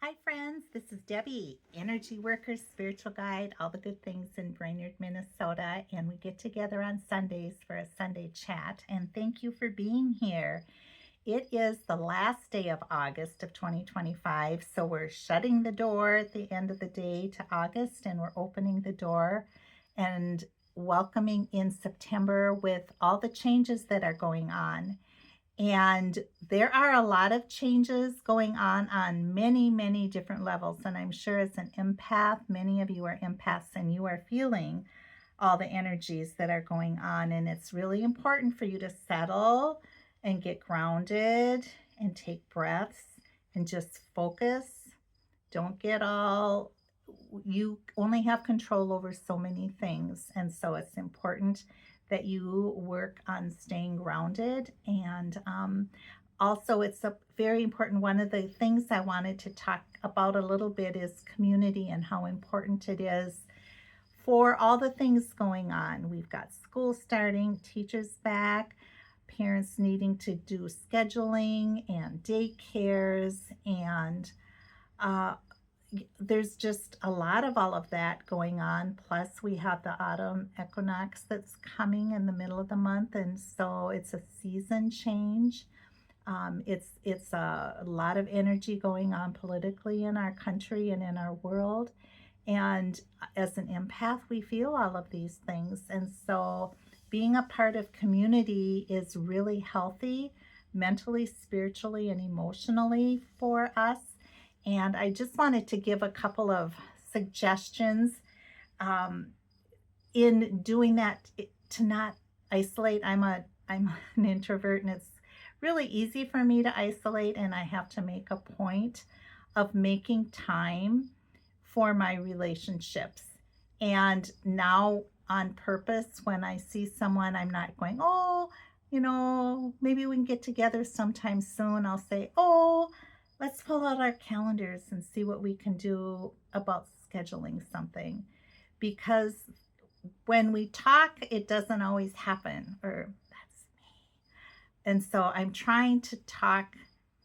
Hi friends, this is Debbie, Energy Worker, Spiritual Guide, all the good things in Brainerd, Minnesota, and we get together on Sundays for a Sunday chat, and thank you for being here. It is the last day of August of 2025, so we're shutting the door at the end of the day to August, and we're opening the door and welcoming in September with all the changes that are going on. And there are a lot of changes going on many, many different levels. And I'm sure as an empath, many of you are empaths and you are feeling all the energies that are going on. And it's really important for you to settle and get grounded and take breaths and just focus. Don't get all, you only have control over so many things. And so it's important that you work on staying grounded. And also, it's a very important, one of the things I wanted to talk about a little bit is community and how important it is for all the things going on. We've got school starting, teachers back, parents needing to do scheduling and daycares, and uh, there's just a lot of all of that going on. Plus, we have the autumn equinox that's coming in the middle of the month, and so it's a season change. It's a lot of energy going on politically in our country and in our world. And as an empath, we feel all of these things. And so being a part of community is really healthy mentally, spiritually, and emotionally for us. And I just wanted to give a couple of suggestions um, in doing that to not isolate. I'm an introvert, and it's really easy for me to isolate, and I have to make a point of making time for my relationships. And now on purpose, when I see someone, I'm not going, oh, maybe we can get together sometime soon. I'll say, oh, let's pull out our calendars and see what we can do about scheduling something. Because when we talk, it doesn't always happen, or that's me. And so I'm trying to talk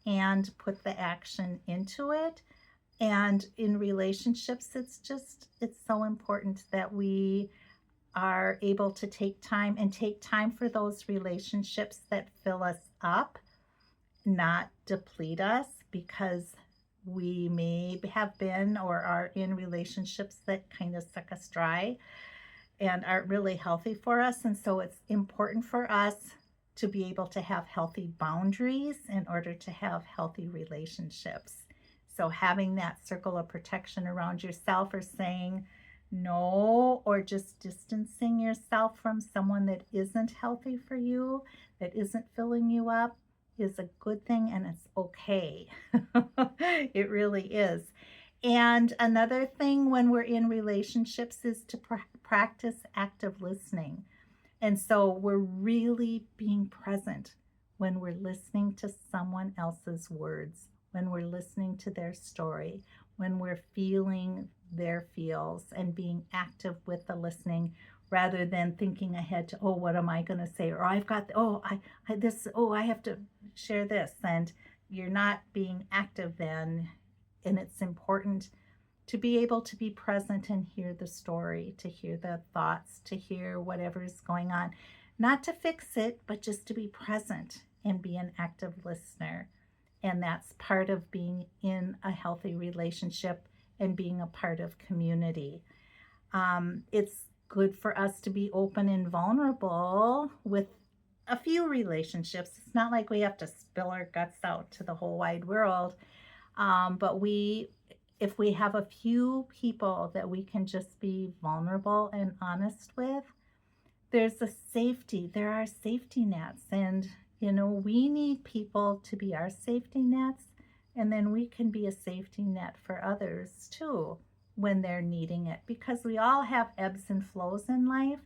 and put the action into it. And in relationships, it's so important that we are able to take time for those relationships that fill us up, not deplete us, because we may have been or are in relationships that kind of suck us dry and aren't really healthy for us. And so it's important for us to be able to have healthy boundaries in order to have healthy relationships. So having that circle of protection around yourself, or saying no, or just distancing yourself from someone that isn't healthy for you, that isn't filling you up, is a good thing, and it's okay. It really is. And another thing when we're in relationships is to practice active listening. And so we're really being present when we're listening to someone else's words, when we're listening to their story, when we're feeling their feels, and being active with the listening rather than thinking ahead to, oh, what am I going to say? Or I've got, I have to share this. And you're not being active then. And it's important to be able to be present and hear the story, to hear the thoughts, to hear whatever's going on. Not to fix it, but just to be present and be an active listener. And that's part of being in a healthy relationship and being a part of community. It's good for us to be open and vulnerable with a few relationships. It's not like we have to spill our guts out to the whole wide world. But if we have a few people that we can just be vulnerable and honest with, there are safety nets. And, we need people to be our safety nets. And then we can be a safety net for others too when they're needing it, because we all have ebbs and flows in life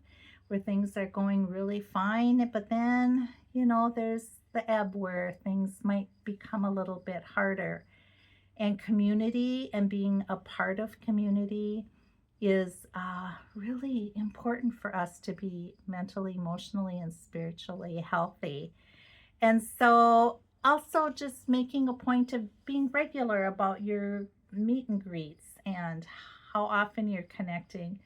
where things are going really fine, but then there's the ebb where things might become a little bit harder. And community and being a part of community is really important for us to be mentally, emotionally, and spiritually healthy. And so also just making a point of being regular about your meet and greets and how often you're connecting,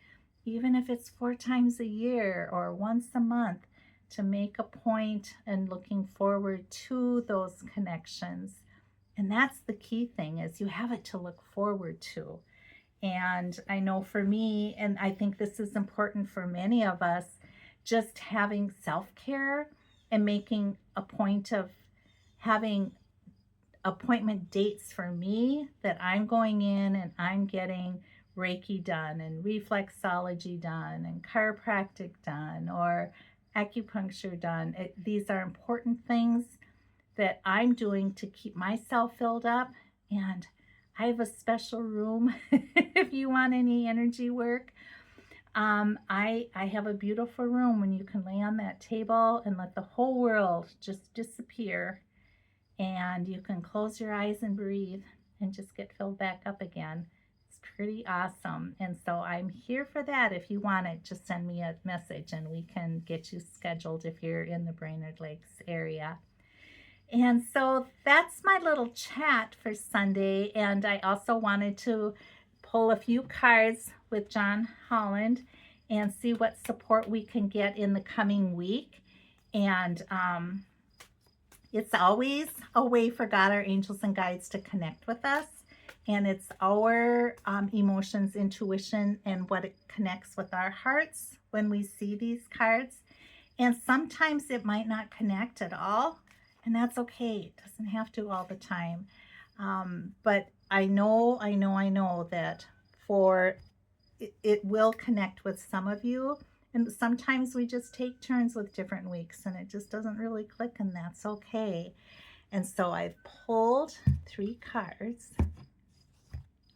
even if it's 4 times a year or once a month, to make a point and looking forward to those connections. And that's the key thing, is you have it to look forward to. And I know for me, and I think this is important for many of us, just having self-care and making a point of having appointment dates for me that I'm going in and I'm getting Reiki done and reflexology done and chiropractic done or acupuncture done. These are important things that I'm doing to keep myself filled up. And I have a special room if you want any energy work. I have a beautiful room when you can lay on that table and let the whole world just disappear, and you can close your eyes and breathe and just get filled back up again. It's pretty awesome. And so I'm here for that. If you want it, just send me a message and we can get you scheduled if you're in the Brainerd Lakes area. And so that's my little chat for Sunday. And I also wanted to pull a few cards with John Holland and see what support we can get in the coming week. And it's always a way for God, our angels and guides, to connect with us. And it's our emotions, intuition, and what it connects with our hearts when we see these cards. And sometimes it might not connect at all. And that's okay. It doesn't have to all the time. But I know that it will connect with some of you. And sometimes we just take turns with different weeks and it just doesn't really click, and that's okay. And so I've pulled 3 cards.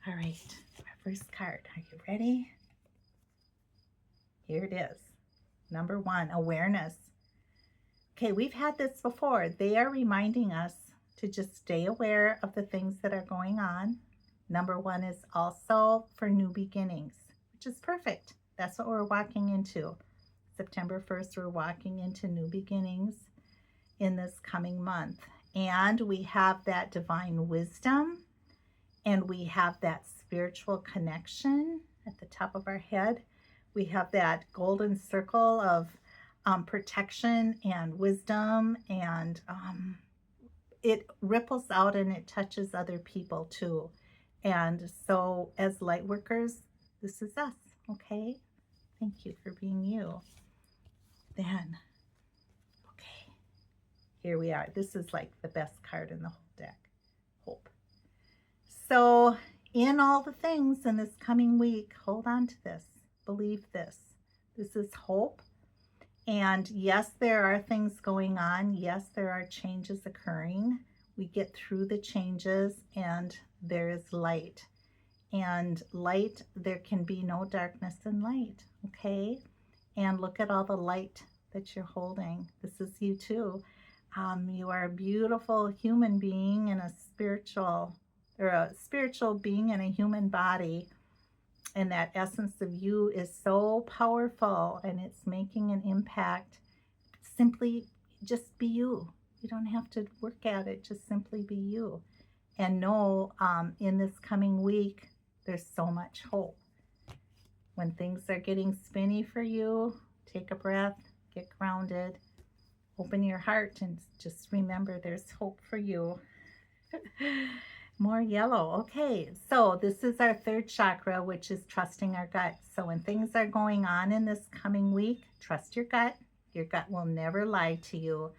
All right, our first card. Are you ready? Here it is. Number 1, awareness. Okay, we've had this before. They are reminding us to just stay aware of the things that are going on. Number 1 is also for new beginnings, which is perfect. That's what we're walking into. September 1st, we're walking into new beginnings in this coming month. And we have that divine wisdom, and we have that spiritual connection at the top of our head. We have that golden circle of protection and wisdom, and it ripples out and it touches other people too. And so as light workers, this is us, okay? Thank you for being you. Then, okay, here we are. This is like the best card in the whole deck, hope. So in all the things in this coming week, hold on to this, believe this. This is hope. And yes, there are things going on. Yes, there are changes occurring. We get through the changes and there is light. And light, there can be no darkness in light, okay? And look at all the light that you're holding. This is you too. You are a beautiful human being in a spiritual being in a human body. And that essence of you is so powerful, and it's making an impact. Simply just be you. You don't have to work at it. Just simply be you. And know in this coming week, there's so much hope. When things are getting spinny for you, take a breath, get grounded, open your heart, and just remember there's hope for you. More yellow. Okay, so this is our 3rd chakra, which is trusting our gut. So when things are going on in this coming week, trust your gut. Your gut will never lie to you.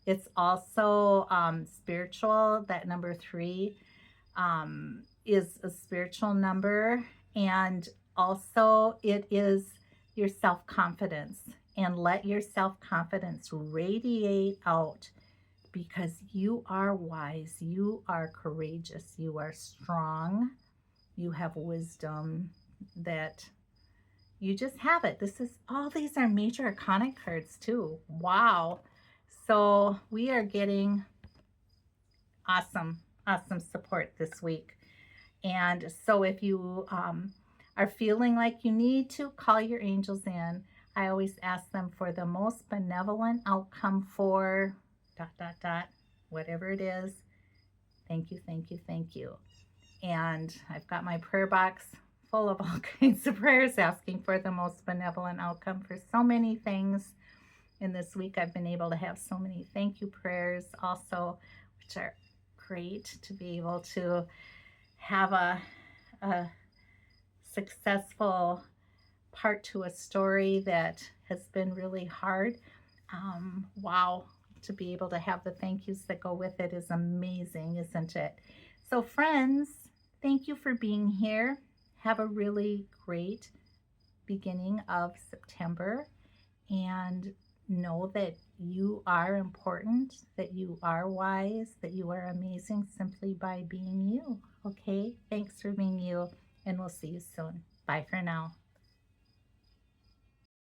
It's also spiritual. That number 3 is a spiritual number. And also it is your self-confidence. And let your self-confidence radiate out, because you are wise, you are courageous, you are strong, you have wisdom, that you just have it. All these are major arcana cards too. Wow. So we are getting awesome support this week. And so if you are feeling like you need to, call your angels in. I always ask them for the most benevolent outcome for ... whatever it is. Thank you, thank you, thank you. And I've got my prayer box full of all kinds of prayers asking for the most benevolent outcome for so many things. And this week I've been able to have so many thank you prayers also, which are great to be able to have a successful part to a story that has been really hard. Wow, to be able to have the thank yous that go with it is amazing, isn't it? So, friends, thank you for being here. Have a really great beginning of September, and know that you are important, that you are wise, that you are amazing simply by being you. Okay? Thanks for being you, and we'll see you soon. Bye for now.